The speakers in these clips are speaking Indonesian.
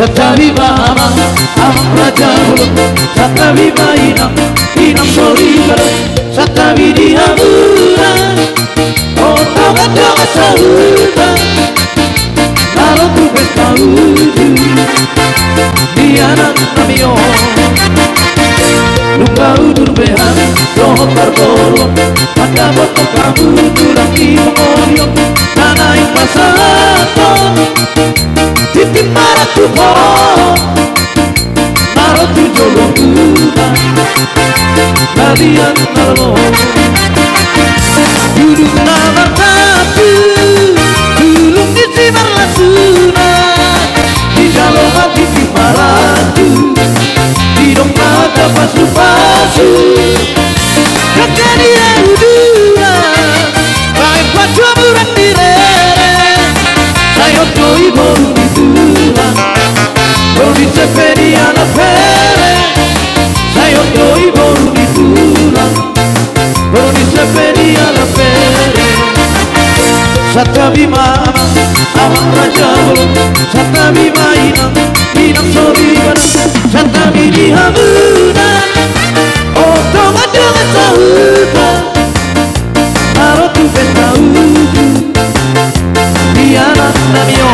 Satabi mama, raja ulung. Satabi mainam, inam solibara. Satabi dihamuran, oh tawa sahutan. Kalau tu bertahu, dianak namio. Lupa udur behan, roh terbolong. Pada botol kamu tulang di pengorion. Tanah pasato. Titi marah tu boh, marah tu jolong udah, kalian malu. Duduk nabar satu, dulung di sibar lasuna, di dalam hati si maratu, di dong mata pasu-pasu, kakak dia udara, baik pacu buran dire, saya doi baru. Baru sepedi anak pere, saya doi baru ditulang. Baru sepedi anak pere. Satabi mama, awak raja ulung. Satabi mainam, inam solibara. Satabi dihamunan, oh dengan sahutan. Taruh tu betau, di anak namio.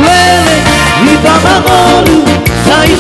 Lele, hitam angolu, saya